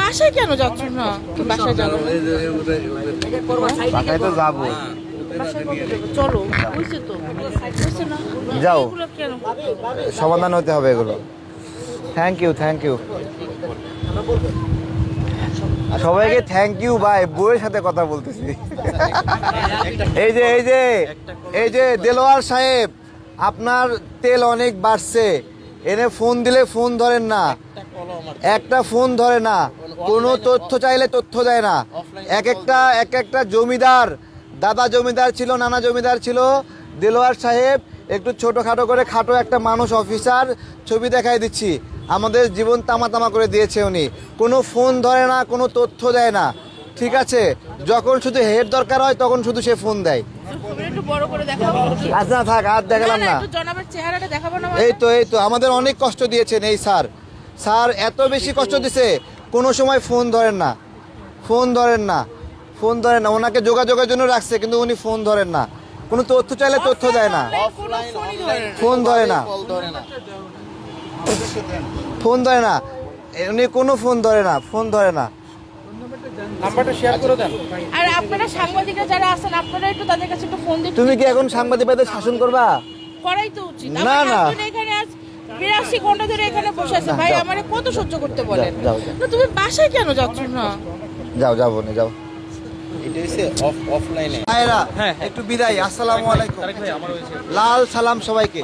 বাসায় কেন যাচ্ছ না? বাসায় যাবো, বাসায় তো যাবো। বাসায় কবে যাবো? চলো, হয়েছে তো, হয়েছে না? যাও। এগুলো কেন? সমাধান হতে হবে এগুলো। থ্যাংক ইউ, থ্যাংক ইউ সবাইকে, থ্যাংক ইউ ভাই। বউয়ের সাথে কথা বলতেছি। এই যে এই যে এই যে দেলোয়ার সাহেব, আপনার তেল অনেক বাড়ছে, এনে ফোন দিলে ফোন ধরেন না, একটা ফোন ধরে না, কোনো তথ্য চাইলে তথ্য দেয় না। এক একটা জমিদার, দাদা জমিদার ছিল, নানা জমিদার ছিল, দেলোয়ার সাহেব একটু ছোটোখাটো করে খাটো একটা মানুষ অফিসার, ছবি দেখাই দিচ্ছি, আমাদের জীবন তামা তামা করে দিয়েছে উনি। কোনো ফোন ধরে না, কোনো তথ্য দেয় না, ঠিক আছে? যখন শুধু হেড দরকার হয় তখন শুধু সে ফোন দেয়। একটু বড় করে দেখাবো। আচ্ছা থাক, আর দেখালাম না। একটু জনাবের চেহারাটা দেখাবো না? এই তো আমাদের অনেক কষ্ট দিয়েছেন এই স্যার। স্যার এত বেশি কষ্ট দিছে, কোনো সময় ফোন ধরেন না, ফোন ধরেন না, ফোন ধরেন না। ওনাকে যোগাযোগের জন্য রাখছে, কিন্তু উনি ফোন ধরেন না, কোনো তথ্য চাইলে তথ্য দেয় না, ফোন ধরে না, ফোন ধরে না, উনি কোনো ফোন ধরে না, ফোন ধরে না। নাম্বারটা শেয়ার করে দেন। আর আপনারা সাংবাদিকরা যারা আছেন, আপনারা একটু তাদের কাছে একটু ফোন দিন। তুমি কি এখন সাংবাদিকদের শাসন করবা? করাই তো উচিত। না, আমার না। হাজবেন্ড এখানে আজ 82 ঘন্টা ধরে এখানে বসে আছে। ভাই যাও। আমারে কত সহ্য করতে বলেন? যাও। না তুমি বাসায় কেন যাচ্ছ না? যাও যাও বোনে যাও। এটা হচ্ছে অফলাইনে। ভাইরা একটু বিদায়। আসসালামু আলাইকুম, লাল সালাম সবাইকে।